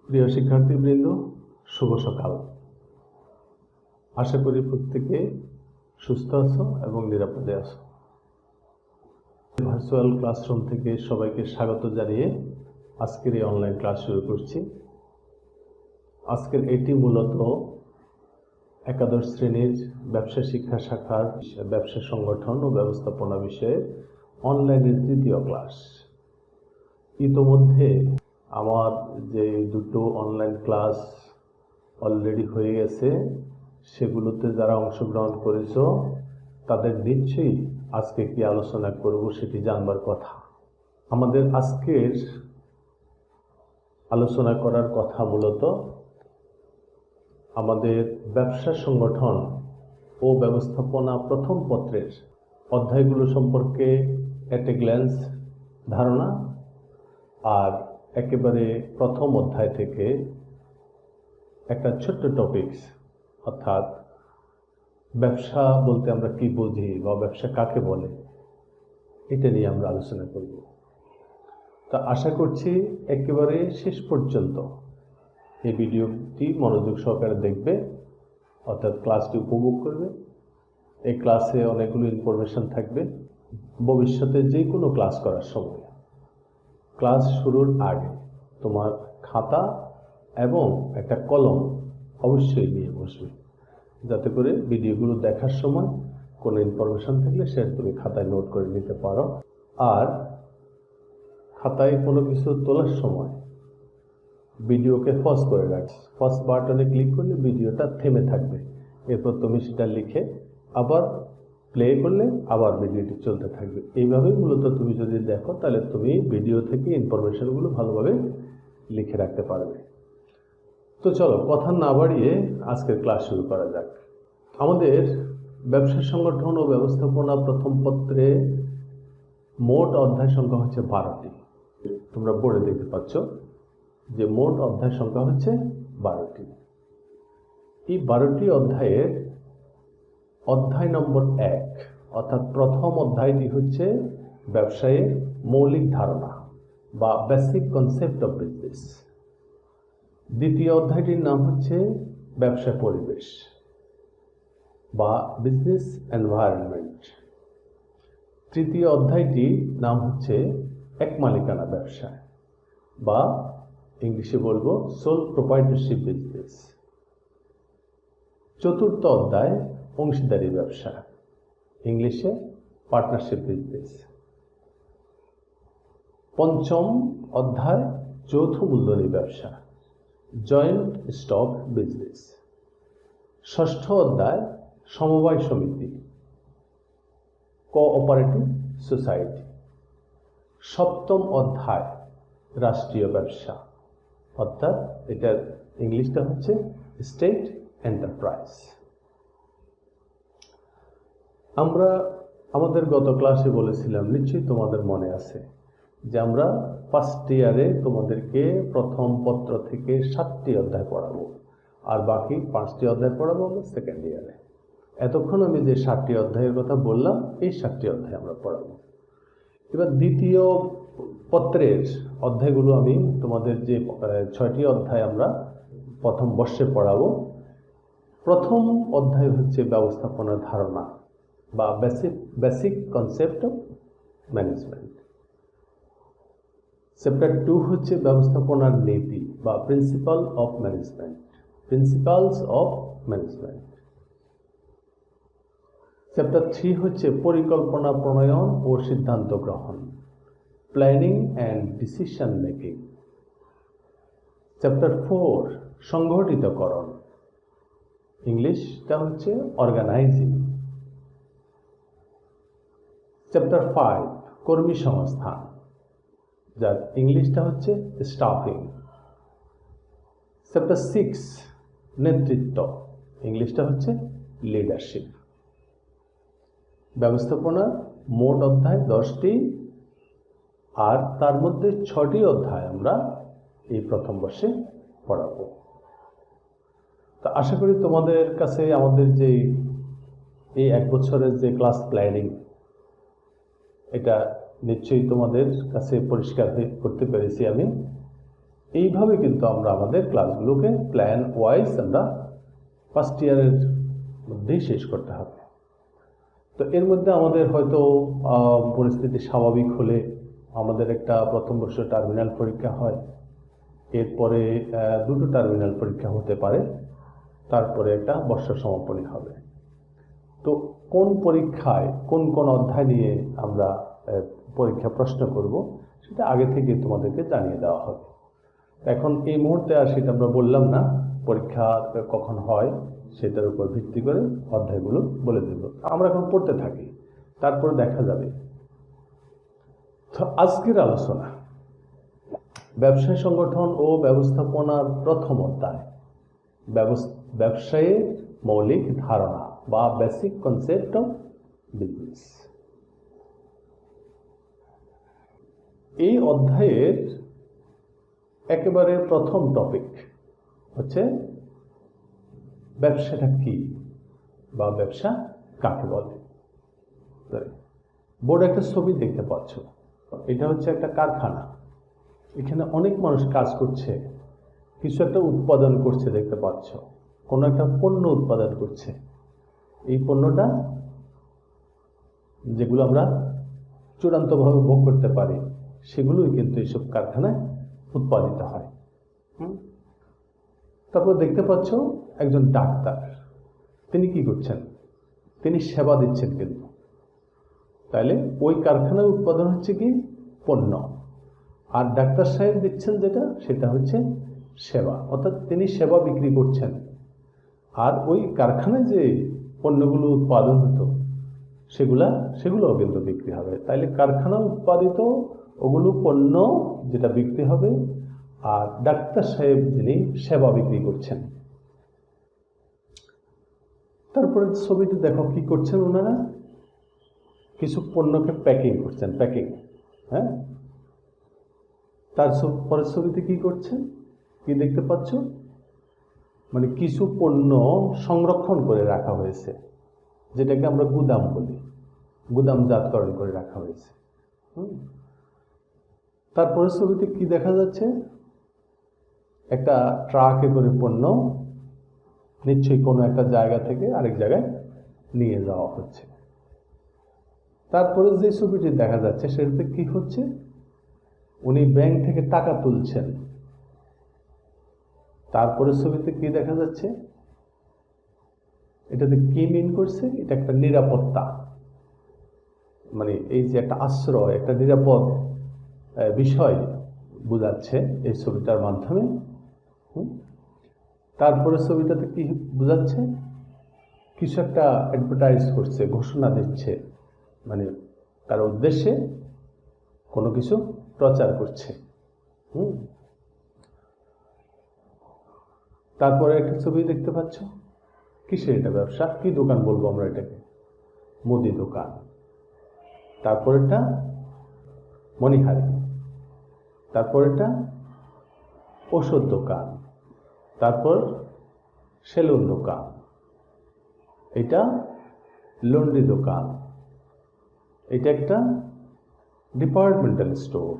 প্রিয় শিক্ষার্থীবৃন্দ, শুভ সকাল। আশা করি প্রত্যেকে সুস্থ আছো এবং নিরাপদে আছো। ভার্চুয়াল ক্লাসরুম থেকে সবাইকে স্বাগত জানিয়ে আজকের এই অনলাইন ক্লাস শুরু করছি। আজকের এটি মূলত একাদশ শ্রেণীর ব্যবসা শিক্ষা শাখার ব্যবসা সংগঠন ও ব্যবস্থাপনা বিষয়ে অনলাইনের তৃতীয় ক্লাস। ইতোমধ্যে আমার যে দুটো অনলাইন ক্লাস অলরেডি হয়ে গেছে, সেগুলোতে যারা অংশগ্রহণ করেছো তাদের নিশ্চয়ই আজকে কি আলোচনা করব সেটি জানবার কথা। আমাদের আজকের আলোচনা করার কথা মূলত আমাদের ব্যবসা সংগঠন ও ব্যবস্থাপনা প্রথম পত্রের অধ্যায়গুলো সম্পর্কে এট এ গ্ল্যান্স ধারণা, আর একেবারে প্রথম অধ্যায় থেকে একটা ছোট্ট টপিকস, অর্থাৎ ব্যবসা বলতে আমরা কি বুঝি বা ব্যবসা কাকে বলে, এটা নিয়ে আমরা আলোচনা করব। তা আশা করছি একেবারে শেষ পর্যন্ত এই ভিডিওটি মনোযোগ সহকারে দেখবে, অর্থাৎ ক্লাসটি উপভোগ করবে। এই ক্লাসে অনেকগুলো ইনফরমেশন থাকবে। ভবিষ্যতে যে কোনো ক্লাস করার সময় ক্লাস শুরুর আগে তোমার খাতা এবং একটা কলম অবশ্যই নিয়ে বসবে, যাতে করে ভিডিওগুলো দেখার সময় কোনো ইনফরমেশন থাকলে সেটা তুমি খাতায় নোট করে নিতে পারো। আর খাতায় কোনো কিছু তোলার সময় ভিডিওকে পজ করে রাখবে। পজ বাটনে ক্লিক করলে ভিডিওটা থেমে থাকবে, এরপর তুমি সেটা লিখে আবার প্লে করলে আবার ভিডিওটি চলতে থাকবে। এইভাবেই মূলত তুমি যদি দেখো তাহলে তুমি ভিডিও থেকে ইনফরমেশনগুলো ভালোভাবে লিখে রাখতে পারবে। তো চলো কথা না বাড়িয়ে আজকের ক্লাস শুরু করা যাক। আমাদের ব্যবসা সংগঠন ও ব্যবস্থাপনা প্রথম পত্রে মোট অধ্যায় সংখ্যা হচ্ছে 12টি। তোমরা বোর্ডে দেখতে পাচ্ছ যে মোট অধ্যায় সংখ্যা হচ্ছে 12টি। এই 12টি অধ্যায়ের অধ্যায় নম্বর 1, অর্থাৎ প্রথম অধ্যায়টি হচ্ছে ব্যবসায়ের মৌলিক ধারণা বা বেসিক কনসেপ্ট অফ বিজনেস। দ্বিতীয় অধ্যায়টির নাম হচ্ছে ব্যবসা পরিবেশ বা বিজনেস এনভায়রনমেন্ট। তৃতীয় অধ্যায়টির নাম হচ্ছে এক মালিকানা ব্যবসা বা ইংলিশে বলবো সোল প্রোপ্রাইটরশিপ বিজনেস। চতুর্থ অধ্যায় অংশীদারি ব্যবসা, ইংলিশে পার্টনারশিপ বিজনেস। পঞ্চম অধ্যায় যৌথ মূলধনী ব্যবসা, জয়েন্ট স্টক বিজনেস। ষষ্ঠ অধ্যায় সমবায় সমিতি, কোঅপারেটিভ সোসাইটি। সপ্তম অধ্যায় রাষ্ট্রীয় ব্যবসা, অর্থাৎ এটার ইংলিশটা হচ্ছে স্টেট এন্টারপ্রাইজ। আমরা আমাদের গত ক্লাসে বলেছিলাম, নিশ্চয়ই তোমাদের মনে আছে, যে আমরা ফার্স্ট ইয়ারে তোমাদেরকে প্রথম পত্র থেকে 7টি অধ্যায় পড়াবো, আর বাকি 5টি অধ্যায় পড়াবো আমরা সেকেন্ড ইয়ারে। এতক্ষণ আমি যে 7টি অধ্যায়ের কথা বললাম, এই 7টি অধ্যায় আমরা পড়াবো। এবার দ্বিতীয় পত্রের অধ্যায়গুলো আমি তোমাদের যে 6টি অধ্যায় আমরা প্রথম বর্ষে পড়াবো। প্রথম অধ্যায় হচ্ছে ব্যবস্থাপনার ধারণা বা basic concept of management. Chapter 2 হচ্ছে ব্যবস্থাপনার নীতি বা principal of management, principles of management. Chapter 3 হচ্ছে পরিকল্পনা প্রণয়ন ও সিদ্ধান্ত গ্রহণ, planning and decision making. Chapter 4 সংগঠিতকরণ, ইংলিশটা হচ্ছে অর্গানাইজিং। চ্যাপ্টার 5 কর্মী সংস্থান, যার ইংলিশটা হচ্ছে স্টাফিং। চ্যাপ্টার 6 নেতৃত্ব, ইংলিশটা হচ্ছে লিডারশিপ। ব্যবস্থাপনা মোট অধ্যায় 10টি, আর তার মধ্যে 6টি অধ্যায় আমরা এই প্রথম বর্ষে পড়াবো। তা আশা করি তোমাদের কাছে আমাদের যে এই 1 বছরের যে ক্লাস প্ল্যানিং, এটা নিশ্চয়ই তোমাদের কাছে পরিষ্কার করতে পেরেছি আমি। এইভাবে কিন্তু আমরা আমাদের ক্লাসগুলোকে প্ল্যান ওয়াইজ আমরা ফার্স্ট ইয়ারের মধ্যেই শেষ করতে হবে। তো এর মধ্যে আমাদের হয়তো পরিস্থিতি স্বাভাবিক হলে আমাদের একটা প্রথম বর্ষ টার্মিনাল পরীক্ষা হয়, এরপরে দুটো টার্মিনাল পরীক্ষা হতে পারে, তারপরে একটা বর্ষ সমাপনী হবে। তো কোন পরীক্ষায় কোন কোন অধ্যায় নিয়ে আমরা পরীক্ষা প্রশ্ন করব সেটা আগে থেকে তোমাদেরকে জানিয়ে দেওয়া হবে। এখন এই মুহূর্তে আর সেটা আমরা বললাম না, পরীক্ষা কখন হয় সেটার উপর ভিত্তি করে অধ্যায়গুলো বলে দেব। আমরা এখন পড়তে থাকি, তারপরে দেখা যাবে। তো আজকের আলোচনা ব্যবসায় সংগঠন ও ব্যবস্থাপনার প্রথম অধ্যায়, ব্যবসায়ের মৌলিক ধারণা বা বেসিক কনসেপ্ট অফ বিজনেস। এই অধ্যায়ের একেবারে প্রথম টপিক হচ্ছে ব্যবসাটা কি বা ব্যবসা কাকে বলে। বোর্ডে একটা ছবি দেখতে পাচ্ছ, এটা হচ্ছে একটা কারখানা। এখানে অনেক মানুষ কাজ করছে, কিছু একটা উৎপাদন করছে, দেখতে পাচ্ছ কোনো একটা পণ্য উৎপাদন করছে। এই পণ্যটা যেগুলো আমরা চূড়ান্তভাবে ভোগ করতে পারি সেগুলোই কিন্তু এইসব কারখানায় উৎপাদিত হয়। তারপর দেখতে পাচ্ছ একজন ডাক্তার, তিনি কি করছেন? তিনি সেবা দিচ্ছেন। কিন্তু তাহলে ওই কারখানায় উৎপাদন হচ্ছে কি পণ্য, আর ডাক্তার সাহেব দিচ্ছেন যেটা সেটা হচ্ছে সেবা, অর্থাৎ তিনি সেবা বিক্রি করছেন। আর ওই কারখানায় যে পণ্যগুলো উৎপাদন হতো সেগুলোও কিন্তু বিক্রি হবে। তাইলে কারখানা উৎপাদিত ওগুলো পণ্য যেটা বিক্রি হবে, আর ডাক্তার সাহেব যিনি সেবা বিক্রি করছেন। তারপরে ছবিতে দেখো কি করছেন ওনারা, কিছু পণ্যকে প্যাকিং করছেন, প্যাকিং। হ্যাঁ, তার পরের ছবিতে কি করছেন, কি দেখতে পাচ্ছ? মানে কিছু পণ্য সংরক্ষণ করে রাখা হয়েছে, যেটাকে আমরা গুদাম বলি, গুদামজাতকরণ করে রাখা হয়েছে। তারপরের ছবিতে কি দেখা যাচ্ছে? একটা ট্রাকে করে পণ্য নিশ্চয়ই কোনো একটা জায়গা থেকে আরেক জায়গায় নিয়ে যাওয়া হচ্ছে। তারপরে যে ছবিটি দেখা যাচ্ছে সেটাতে কি হচ্ছে? উনি ব্যাংক থেকে টাকা তুলছেন। তারপরে ছবিতে কি দেখা যাচ্ছে? এটাতে কি মিন করছে? এটা একটা নিরাপত্তা, মানে এই যে একটা আশ্রয়, একটা নিরাপদ বিষয় বোঝাচ্ছে এই ছবিটার মাধ্যমে। তারপরে ছবিটাতে কি বোঝাচ্ছে? কিছু একটা অ্যাডভার্টাইজ করছে, ঘোষণা দিচ্ছে, মানে তার উদ্দেশ্যে কোনো কিছু প্রচার করছে। তারপরে একটা ছবি দেখতে পাচ্ছ, কিসের এটা ব্যবসা, কি দোকান বলবো আমরা এটাকে? মুদি দোকান। তারপরেটা মণিহারি, তারপরেটা ওষুধ দোকান, তারপর সেলুন দোকান, এটা লন্ড্রি দোকান, এটা একটা ডিপার্টমেন্টাল স্টোর,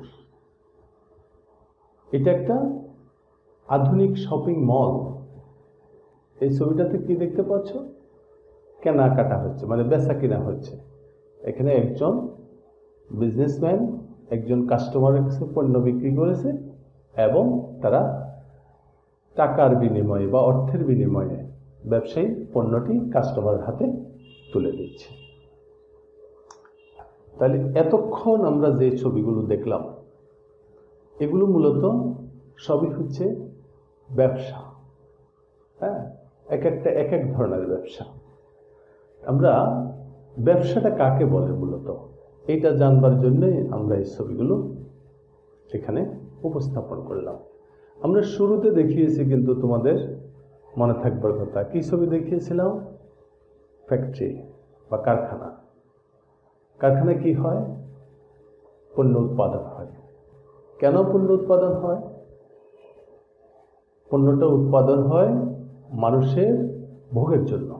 এটা একটা আধুনিক শপিং মল। এই ছবিটাতে কি দেখতে পাচ্ছ? কেনাকাটা হচ্ছে, মানে বেচা কিনা হচ্ছে। এখানে একজন বিজনেসম্যান একজন কাস্টমারের কাছে পণ্য বিক্রি করেছে এবং তারা টাকার বিনিময়ে বা অর্থের বিনিময়ে ব্যবসায়ী পণ্যটি কাস্টমারের হাতে তুলে দিচ্ছে। তাহলে এতক্ষণ আমরা যে ছবিগুলো দেখলাম এগুলো মূলত সবই হচ্ছে ব্যবসা। হ্যাঁ, এক এক ধরনের ব্যবসা। আমরা ব্যবসাটা কাকে বলে মূলত এটা জানবার জন্যই আমরা এই ছবিগুলো এখানে উপস্থাপন করলাম। আমরা শুরুতে দেখিয়েছি, কিন্তু তোমাদের মনে থাকবার কথা, কি ছবি দেখিয়েছিলাম? ফ্যাক্টরি বা কারখানা। কারখানায় কি হয়? পণ্য উৎপাদন হয়। কেন পণ্য উৎপাদন হয়? পণ্যটা উৎপাদন হয় মানুষের ভোগের জন্য,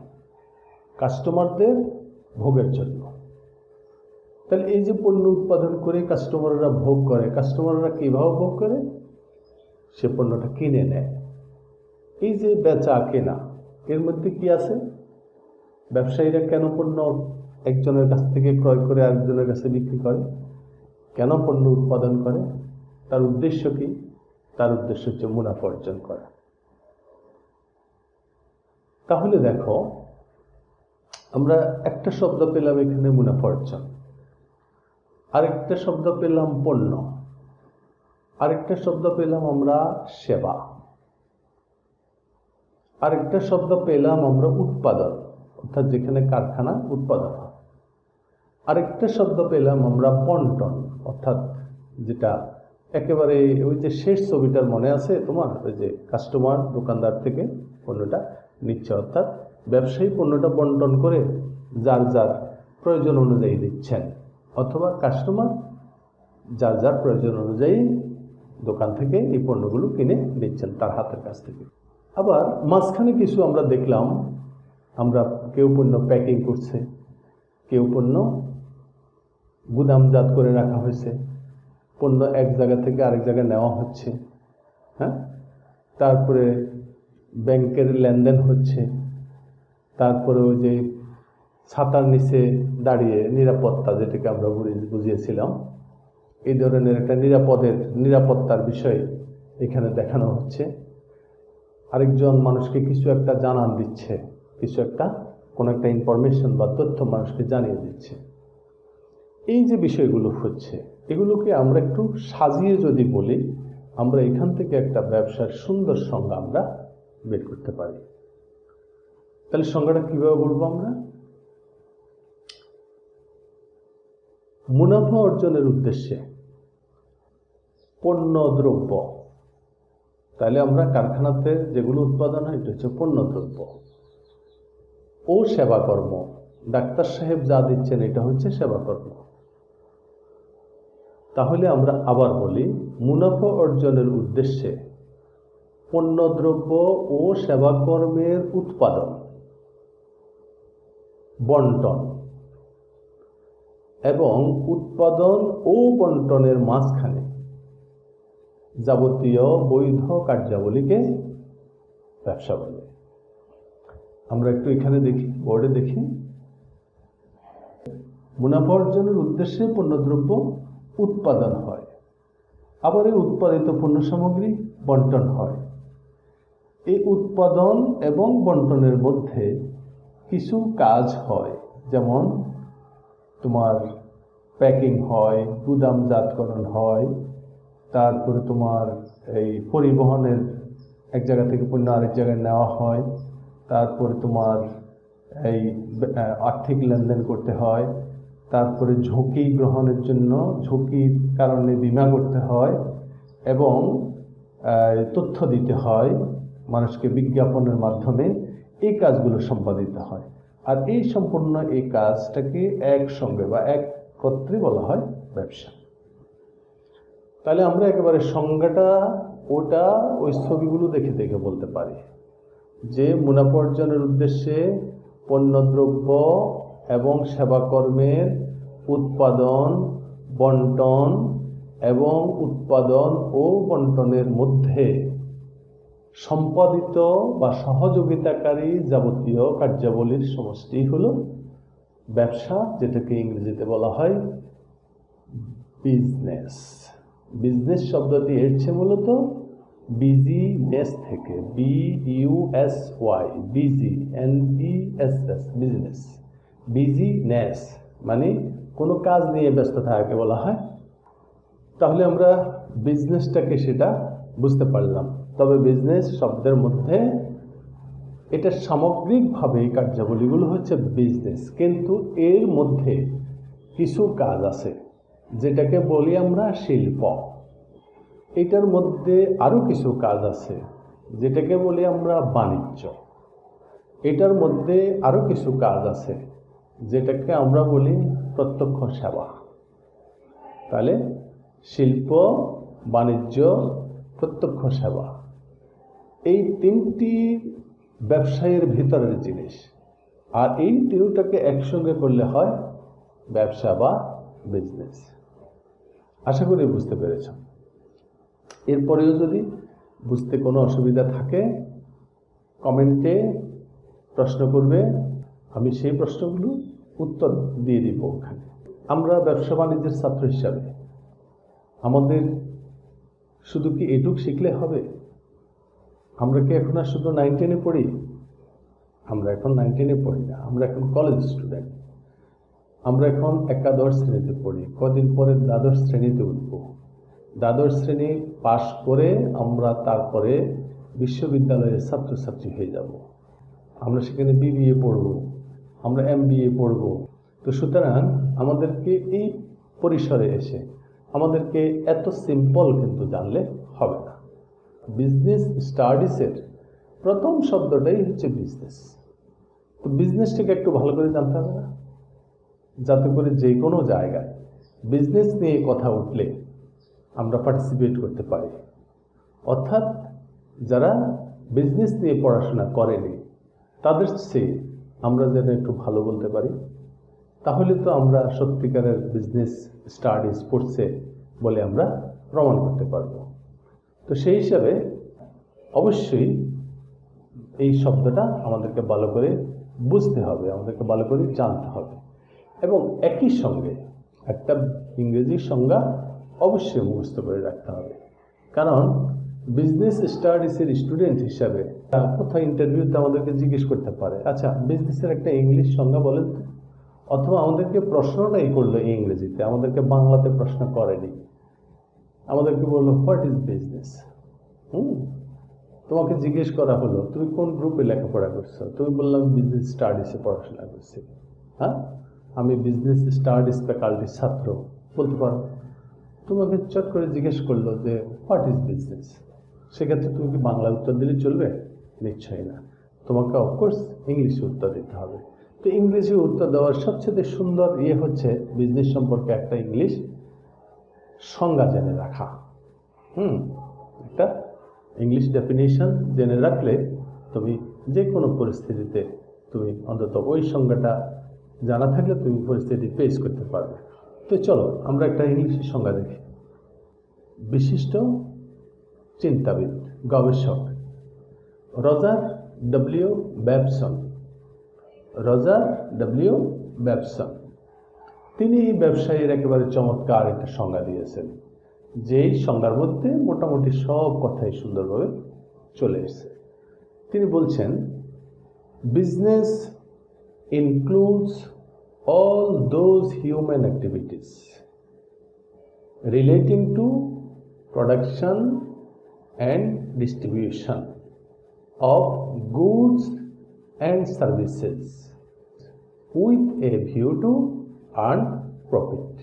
কাস্টমারদের ভোগের জন্য। তাহলে এই যে পণ্য উৎপাদন করে কাস্টমাররা ভোগ করে, কাস্টমাররা কিভাবে ভোগ করে? সে পণ্যটা কিনে নেয়। এই যে বেচা কেনা, এর মধ্যে কি আছে? ব্যবসায়ীরা কেন পণ্য একজনের কাছ থেকে ক্রয় করে আরেকজনের কাছে বিক্রি করে? কেন পণ্য উৎপাদন করে? তার উদ্দেশ্য কি? তার উদ্দেশ্য হচ্ছে মুনাফা অর্জন করা। তাহলে দেখো, আমরা একটা শব্দ পেলাম এখানে মুনাফা অর্জন, আরেকটা শব্দ পেলাম পণ্য, আরেকটা শব্দ পেলাম আমরা সেবা, আরেকটা শব্দ পেলাম আমরা উৎপাদন, অর্থাৎ যেখানে কারখানা উৎপাদন হয়। আরেকটা শব্দ পেলাম আমরা বন্টন, অর্থাৎ যেটা একেবারে ওই যে শেষ ছবিটার মনে আছে তোমার, ওই যে কাস্টমার দোকানদার থেকে পণ্যটা নিচ্ছে, অর্থাৎ ব্যবসায়ী পণ্যটা বন্টন করে যার যার প্রয়োজন অনুযায়ী দিচ্ছেন, অথবা কাস্টমার যার যার প্রয়োজন অনুযায়ী দোকান থেকে এই পণ্যগুলো কিনে নিচ্ছেন তার হাতের কাছ থেকে। আবার মাঝখানে কিছু আমরা দেখলাম, আমরা কেউ পণ্য প্যাকিং করছে, কেউ পণ্য গুদামজাত করে রাখা হয়েছে, পণ্য এক জায়গা থেকে আরেক জায়গায় নেওয়া হচ্ছে, হ্যাঁ, তারপরে ব্যাংকের লেনদেন হচ্ছে, তারপরে ওই যে ছাতার নিচে দাঁড়িয়ে নিরাপত্তা, যেটাকে আমরা বুঝিয়েছিলাম, এই ধরনের একটা নিরাপত্তার বিষয় এখানে দেখানো হচ্ছে। আরেকজন মানুষকে কিছু একটা জানান দিচ্ছে, কিছু একটা কোনো একটা ইনফরমেশন বা তথ্য মানুষকে জানিয়ে দিচ্ছে। এই যে বিষয়গুলো হচ্ছে, এগুলোকে আমরা একটু সাজিয়ে যদি বলি, আমরা এখান থেকে একটা ব্যবসার সুন্দর সংজ্ঞা আমরা বের করতে পারি। তাহলে সংজ্ঞাটা কিভাবে বলবো আমরা? মুনাফা অর্জনের উদ্দেশ্যে পণ্য দ্রব্য, তাহলে আমরা কারখানাতে যেগুলো উৎপাদন হয় এটা হচ্ছে পণ্য দ্রব্য, ও সেবাকর্ম, ডাক্তার সাহেব যা দিচ্ছেন এটা হচ্ছে সেবাকর্ম। তাহলে আমরা আবার বলি, মুনাফা অর্জনের উদ্দেশ্যে পণ্যদ্রব্য ও সেবাকর্মের উৎপাদন, বন্টন এবং উৎপাদন ও বন্টনের মাঝখানে যাবতীয় বৈধ কার্যাবলীকে ব্যবসা বলে। আমরা একটু এখানে দেখি, বোর্ডে দেখি, মুনাফা অর্জনের উদ্দেশ্যে পণ্যদ্রব্য উৎপাদন হয়, আবার এই উৎপাদিত পণ্য সামগ্রী বন্টন হয়। এই উৎপাদন এবং বন্টনের মধ্যে কিছু কাজ হয়, যেমন তোমার প্যাকিং হয়, গুদামজাতকরণ হয়, তারপরে তোমার এই পরিবহনের এক জায়গা থেকে পণ্য আরেক জায়গায় নেওয়া হয়, তারপরে তোমার এই আর্থিক লেনদেন করতে হয়, তারপরে ঝুঁকি গ্রহণের জন্য ঝুঁকির কারণে বীমা করতে হয়, এবং তথ্য দিতে হয় মানুষকে বিজ্ঞাপনের মাধ্যমে। এই কাজগুলো সম্পাদিত হয়, আর এই সম্পূর্ণ এই কাজটাকে একসঙ্গে বা একত্রে বলা হয় ব্যবসা। তাহলে আমরা একেবারে সংজ্ঞাটা ওটা ওই ছবিগুলো দেখে দেখে বলতে পারি যে মুনাফা অর্জনের উদ্দেশ্যে পণ্যদ্রব্য এবং সেবাকর্মের উৎপাদন, বন্টন এবং উৎপাদন ও বন্টনের মধ্যে সম্পাদিত বা সহযোগিতাকারী যাবতীয় কার্যাবলীর সমষ্টি হলো ব্যবসা, যেটাকে ইংরেজিতে বলা হয় বিজনেস। বিজনেস শব্দটি এসেছে মূলত বিজিনেস থেকে, BUSY, busy, NESS, business. Business মানে কোনো কাজ নিয়ে ব্যস্ত থাকাকে বলা হয়। তাহলে আমরা বিজনেসটাকে সেটা বুঝতে পারলাম। তবে বিজনেস শব্দের মধ্যে এটা সামগ্রিকভাবে এই কার্যাবলীগুলো হচ্ছে বিজনেস, কিন্তু এর মধ্যে কিছু কাজ আছে যেটাকে বলি আমরা শিল্প। এটার মধ্যে আরও কিছু কাজ আছে যেটাকে বলি আমরা বাণিজ্য। এটার মধ্যে আরও কিছু কাজ আছে যেটাকে আমরা বলি প্রত্যক্ষ সেবা। তাহলে শিল্প, বাণিজ্য, প্রত্যক্ষ সেবা, এই তিনটি ব্যবসায়ের ভিতরের জিনিস, আর এই তিনটাকে একসঙ্গে করলে হয় ব্যবসা বা বিজনেস। আশা করি বুঝতে পেরেছ। এরপরেও যদি বুঝতে কোনো অসুবিধা থাকে কমেন্টে প্রশ্ন করবে, আমি সেই প্রশ্নগুলো উত্তর দিয়ে দিব ওখানে। আমরা ব্যবসা বাণিজ্যের ছাত্র হিসাবে আমাদের শুধু কি এটুক শিখলে হবে? আমরা কি এখন আর শুধু 9-10-এ পড়ি? আমরা এখন 9-10-এ পড়ি না, আমরা এখন কলেজ স্টুডেন্ট। আমরা এখন একাদশ শ্রেণীতে পড়ি, কদিন পরে দ্বাদশ শ্রেণীতে উঠব। দ্বাদশ শ্রেণী পাশ করে আমরা তারপরে বিশ্ববিদ্যালয়ের ছাত্রছাত্রী হয়ে যাব। আমরা সেখানে বিবিএ পড়ব, আমরা এমবিএ পড়ব। তো সুতরাং আমাদেরকে এই পরিসরে এসে আমাদেরকে এত সিম্পল কিন্তু জানলে হবে না। বিজনেস স্টাডিজের প্রথম শব্দটাই হচ্ছে বিজনেস। তো বিজনেসটাকে একটু ভালো করে জানতে হবে না, যাতে করে যে কোনো জায়গায় বিজনেস নিয়ে কথা উঠলে আমরা পার্টিসিপেট করতে পারি। অর্থাৎ যারা বিজনেস নিয়ে পড়াশোনা করেনি তাদের চেয়ে আমরা যেন একটু ভালো বলতে পারি, তাহলে তো আমরা সত্যিকারের বিজনেস স্টাডিজ পড়ছে বলে আমরা প্রমাণ করতে পারব। তো সেই হিসাবে অবশ্যই এই শব্দটা আমাদেরকে ভালো করে বুঝতে হবে, আমাদেরকে ভালো করে জানতে হবে, এবং একই সঙ্গে একটা ইংরেজি সংজ্ঞা অবশ্যই মুখস্থ করে রাখতে হবে। কারণ বিজনেস স্টাডিজের স্টুডেন্ট হিসাবে কোথাও ইন্টারভিউতে আমাদেরকে জিজ্ঞেস করতে পারে, আচ্ছা বিজনেসের একটা ইংলিশ সংজ্ঞা বলেন তো, অথবা আমাদেরকে প্রশ্নটাই করলো ইংরেজিতে, আমাদেরকে বাংলাতে প্রশ্ন করেনি, আমাদেরকে বললো হোয়াট ইজ বিজনেস। তোমাকে জিজ্ঞেস করা হলো তুমি কোন গ্রুপে লেখাপড়া করছো, তুমি বললাম বিজনেস স্টাডিজে পড়াশোনা করছি। হ্যাঁ, আমি বিজনেস স্টাডিজ ফ্যাকাল্টির ছাত্র, বলতে পারো। তোমাকে চট করে জিজ্ঞেস করলো যে হোয়াট ইজ বিজনেস, সেক্ষেত্রে তুমি কি বাংলা উত্তর দিলে চলবে? নিশ্চয়ই না, তোমাকে অফকোর্স ইংলিশে উত্তর দিতে হবে। তো ইংলিশে উত্তর দেওয়ার সবচেয়ে সুন্দর হচ্ছে বিজনেস সম্পর্কে একটা ইংলিশ সংজ্ঞা জেনে রাখা। একটা ইংলিশ ডেফিনেশন জেনে রাখলে তুমি যে কোনো পরিস্থিতিতে তুমি অন্তত ওই সংজ্ঞাটা জানা থাকলে তুমি পরিস্থিতি ফেস করতে পারবে। তো চলো আমরা একটা ইংলিশের সংজ্ঞা দেখি। বিশিষ্ট চিন্তাবিদ, গবেষক রজার ডব্লিউ ব্যাবসন। রজার ডব্লিউ ব্যাবসন তিনি এই ব্যবসায়ীর একেবারে চমৎকার একটা সংজ্ঞা দিয়েছেন, যেই সংজ্ঞার মধ্যে মোটামুটি সব কথাই সুন্দরভাবে চলে এসেছে। তিনি বলছেন, business includes all those human activities relating to production and distribution of goods and services with a view to earn profit.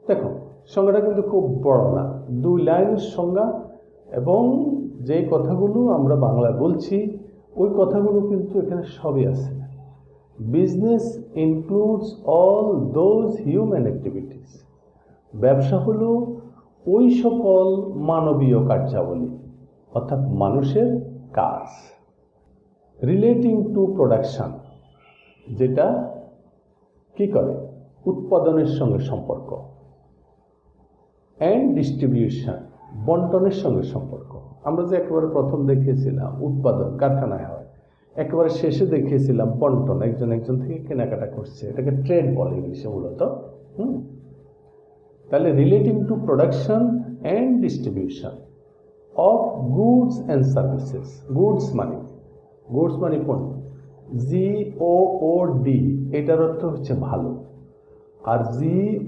দেখো সংজ্ঞাটা কিন্তু খুব বড় না, 2 লাইনের সংজ্ঞা, এবং যে কথাগুলো আমরা বাংলায় বলছি ওই কথাগুলো কিন্তু এখানে সবই আছে। Business includes all those human activities. ব্যবসা হলো ওই সকল মানবীয় কার্যাবলী, অর্থাৎ মানুষের কাজ। রিলেটিং টু প্রোডাকশন, যেটা কি করে, উৎপাদনের সঙ্গে সম্পর্ক। অ্যান্ড ডিস্ট্রিবিউশন, বন্টনের সঙ্গে সম্পর্ক। আমরা যে একেবারে প্রথম দেখিয়েছিলাম উৎপাদন কারখানায় হয়, একেবারে শেষে দেখিয়েছিলাম বন্টন, একজন একজন থেকে কেনাকাটা করছে, এটাকে ট্রেড বলে ইংলিশে মূলত। তাহলে relating to production and distribution of goods and services. Goods মানে পণ্য, GOOD, এটার অর্থ হচ্ছে ভালো, আর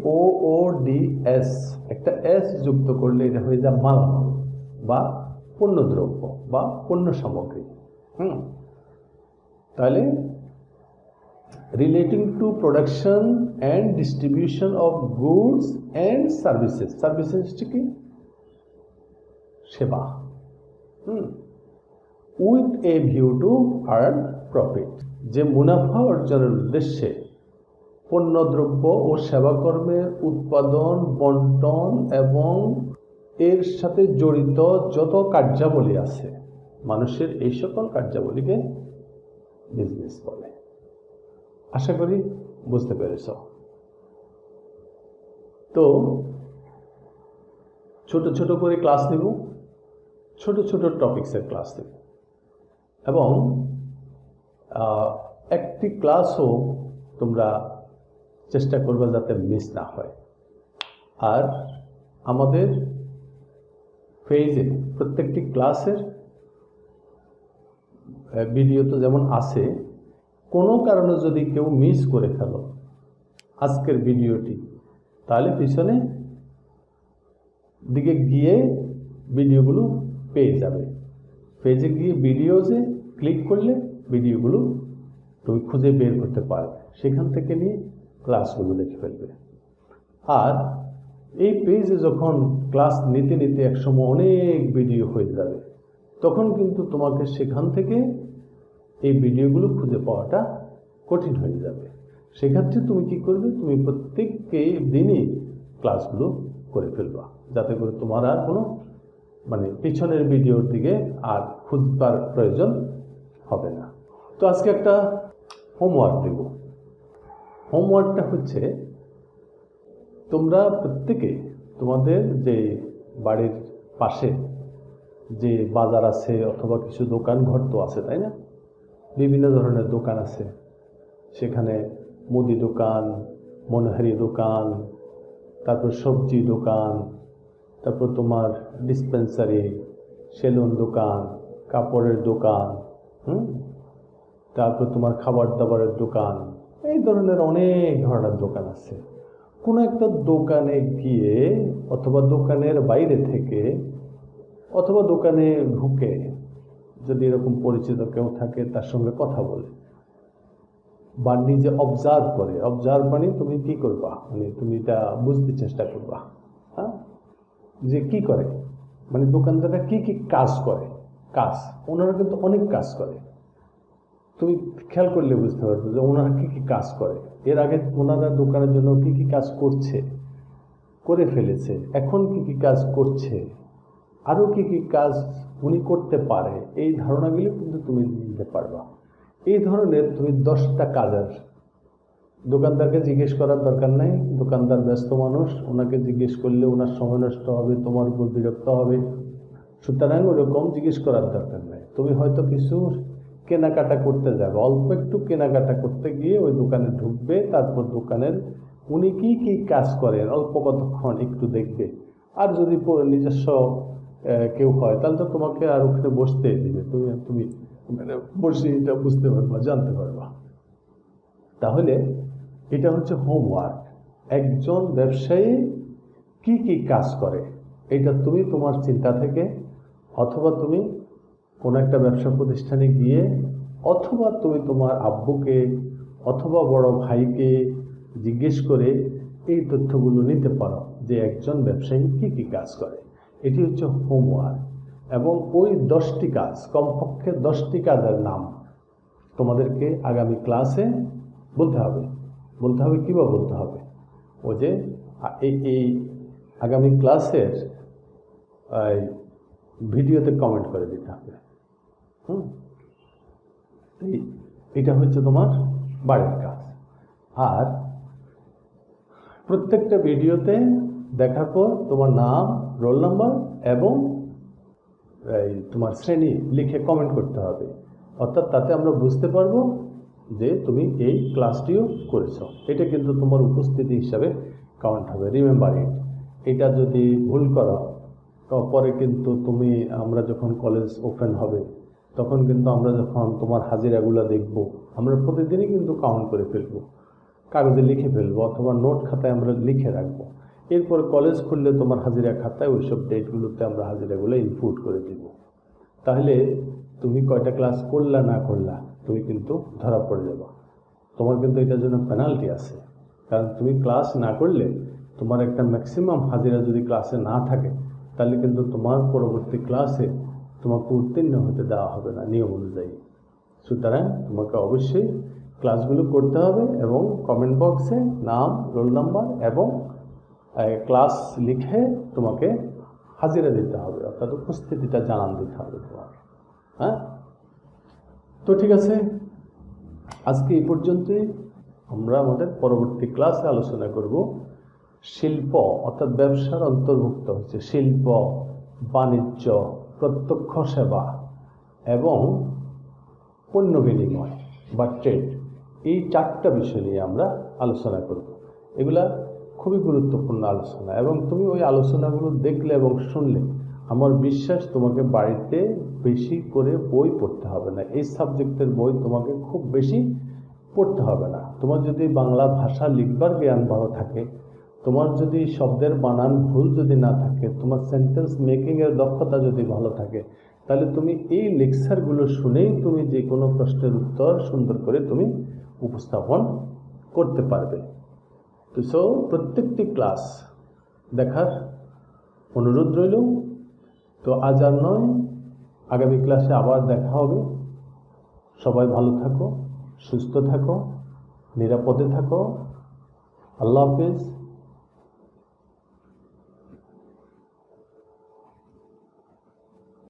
GOODS, একটা S যুক্ত করলে এটা হয়ে যায় মালামাল বা পণ্যদ্রব্য বা পণ্য সামগ্রী। তাহলে relating to production and distribution of goods and services. Services কি? সেবা। With a view to earn profit, যে মুনাফা অর্জনের উদ্দেশ্যে পণ্যদ্রব্য ও সেবাকর্মের উৎপাদন, বন্টন এবং এর সাথে জড়িত যত কার্যাবলী আছে মানুষের, এই সকল কার্যাবলীকে বিজনেস বলে। আশা করি বুঝতে পেরেছ। তো ছোট ছোট করে ক্লাস নিব, ছোট ছোট টপিক্সের ক্লাস দেব এবং একটি ক্লাসও তোমরা চেষ্টা করবে যাতে মিস না হয়। আর আমাদের পেজে প্রত্যেকটি ক্লাসের ভিডিও তো যেমন আছে, কোনো কারণে যদি কেউ মিস করে ফেলো আজকের ভিডিওটি, তাহলে পিছনে দিকে গিয়ে ভিডিওগুলো পেয়ে যাবে। পেজে গিয়ে ভিডিওজে ক্লিক করলে ভিডিওগুলো তুমি খুঁজে বের করতে পারবে, সেখান থেকে নিয়ে ক্লাসগুলো দেখে ফেলবে। আর এই পেজে যখন ক্লাস নিতে নিতে একসময় অনেক ভিডিও হয়ে যাবে, তখন কিন্তু তোমাকে সেখান থেকে এই ভিডিওগুলো খুঁজে পাওয়াটা কঠিন হয়ে যাবে। সেক্ষেত্রে তুমি কি করবে, তুমি প্রত্যেককে দিনই ক্লাসগুলো করে ফেলবা, যাতে করে তোমার আর কোনো পিছনের ভিডিওর দিকে আর খুঁজবার প্রয়োজন হবে না। তো আজকে একটা হোমওয়ার্ক দেব। হোমওয়ার্কটা হচ্ছে, তোমরা প্রত্যেকে তোমাদের যে বাড়ির পাশে যে বাজার আছে অথবা কিছু দোকান ঘর তো আছে, তাই না? বিভিন্ন ধরনের দোকান আছে, সেখানে মুদি দোকান, মনোহারি দোকান, তারপর সবজি দোকান, তারপর তোমার ডিসপেন্সারি, সেলুন দোকান, কাপড়ের দোকান, তারপর তোমার খাবার দাবারের দোকান, এই ধরনের অনেক ধরনের দোকান আছে। কোনো একটা দোকানে গিয়ে অথবা দোকানের বাইরে থেকে অথবা দোকানে ঢুকে যদি এরকম পরিচিত কেউ থাকে তার সঙ্গে কথা বলে বা নিজে অবজার্ভ করে, অবজার্ভ মানে তুমি কি করবা, তুমি এটা বুঝতে চেষ্টা করবা, হ্যাঁ, যে কি করে, দোকানদাররা কি কি কাজ করে। কাজ ওনারা কিন্তু অনেক কাজ করে, তুমি খেয়াল করলে বুঝতে পারবে যে ওনারা কি কি কাজ করে। এর আগে ওনারা দোকানের জন্য কি কি কাজ করছে, করে ফেলেছে, এখন কি কি কাজ করছে, আরও কি কি কাজ উনি করতে পারে, এই ধারণাগুলো কিন্তু তুমি নিতে পারবা। এই ধরনের তুমি 10টা কাজের, দোকানদারকে জিজ্ঞেস করার দরকার নাই, দোকানদার ব্যস্ত মানুষ, ওনাকে জিজ্ঞেস করলে ওনার সময় নষ্ট হবে, তোমার উপর বিরক্ত হবে, সুতরাং ওরকম জিজ্ঞেস করার দরকার নাই। তুমি হয়তো কিছু কেনাকাটা করতে যাবে, অল্প একটু কেনাকাটা করতে গিয়ে ওই দোকানে ঢুকবে, তারপর দোকানের উনি কি কি কাজ করেন অল্প কতক্ষণ একটু দেখবে। আর যদি নিজস্ব কেউ হয় তাহলে তো তোমাকে আর ওখানে বসতে দিবে, তুমি বসে এটা বুঝতে পারবা, জানতে পারবা। তাহলে এটা হচ্ছে হোমওয়ার্ক। একজন ব্যবসায়ী কি কি কাজ করে এটা তুমি তোমার চিন্তা থেকে, অথবা তুমি কোনো একটা ব্যবসা প্রতিষ্ঠানে গিয়ে, অথবা তুমি তোমার আব্বুকে অথবা বড় ভাইকে জিজ্ঞেস করে এই তথ্যগুলো নিতে পারো যে একজন ব্যবসায়ী কি কি কাজ করে। এটি হচ্ছে হোমওয়ার্ক। এবং ওই 10টি কাজ, কমপক্ষে 10টি কাজের নাম তোমাদেরকে আগামী ক্লাসে বলতে হবে। কীভাবে বলতে হবে, ও যে এই আগামী ক্লাসের ভিডিওতে কমেন্ট করে দিতে হবে। এটা হচ্ছে তোমার বাড়ির কাজ। আর প্রত্যেকটা ভিডিওতে দেখার পর তোমার নাম, রোল নাম্বার এবং তোমার শ্রেণী লিখে কমেন্ট করতে হবে। অর্থাৎ তাতে আমরা বুঝতে পারবো যে তুমি এই ক্লাসটিও করেছো। এটা কিন্তু তোমার উপস্থিতি হিসাবে কাউন্ট হবে। Remember it. এটা যদি ভুল করো পরে কিন্তু আমরা যখন কলেজ ওপেন হবে তখন কিন্তু আমরা যখন তোমার হাজিরাগুলো দেখব, আমরা প্রতিদিনই কিন্তু কাউন্ট করে ফেলবো, কাগজে লিখে ফেলবো অথবা নোট খাতায় আমরা লিখে রাখবো। এরপর কলেজ খুললে তোমার হাজিরা খাতায় ওইসব ডেটগুলোতে আমরা হাজিরাগুলো ইনপুট করে দিব। তাহলে তুমি কয়টা ক্লাস করলা না করলা তুমি কিন্তু ধরা পড়ে যাবে। তোমার কিন্তু এটার জন্য পেনাল্টি আছে, কারণ তুমি ক্লাস না করলে তোমার একটা ম্যাক্সিমাম হাজিরা যদি ক্লাসে না থাকে তাহলে কিন্তু তোমার পরবর্তী ক্লাসে তোমাকে উত্তীর্ণ হতে দেওয়া হবে না নিয়ম অনুযায়ী। সুতরাং তোমাকে অবশ্যই ক্লাসগুলো করতে হবে এবং কমেন্ট বক্সে নাম, রোল নাম্বার এবং ক্লাস লিখে তোমাকে হাজিরা দিতে হবে, অর্থাৎ উপস্থিতিটা জানান দিতে হবে তোমার। হ্যাঁ, তো ঠিক আছে, আজকে এই পর্যন্তই। আমরা আমাদের পরবর্তী ক্লাসে আলোচনা করব শিল্প, অর্থাৎ ব্যবসার অন্তর্ভুক্ত হচ্ছে শিল্প, বাণিজ্য, প্রত্যক্ষ সেবা এবং পণ্য বিনিময় বা ট্রেড, এই 4টা বিষয় নিয়ে আমরা আলোচনা করব। এগুলা খুবই গুরুত্বপূর্ণ আলোচনা, এবং তুমি ওই আলোচনাগুলো দেখলে এবং শুনলে আমার বিশ্বাস তোমাকে বাড়িতে বেশি করে বই পড়তে হবে না। এই সাবজেক্টের বই তোমাকে খুব বেশি পড়তে হবে না। তোমার যদি বাংলা ভাষা লিখবার জ্ঞান ভালো থাকে, তোমার যদি শব্দের বানান ভুল যদি না থাকে, তোমার সেন্টেন্স মেকিংয়ের দক্ষতা যদি ভালো থাকে, তাহলে তুমি এই লেকচারগুলো শুনেই তুমি যে কোনো প্রশ্নের উত্তর সুন্দর করে তুমি উপস্থাপন করতে পারবে। তো প্রত্যেকটি ক্লাস দেখার অনুরোধ রইল। তো আজ আর নয়, আগামী ক্লাসে আবার দেখা হবে। সবাই ভালো থাকো, সুস্থ থাকো, নিরাপদে থাকো। আল্লাহ হাফেজ।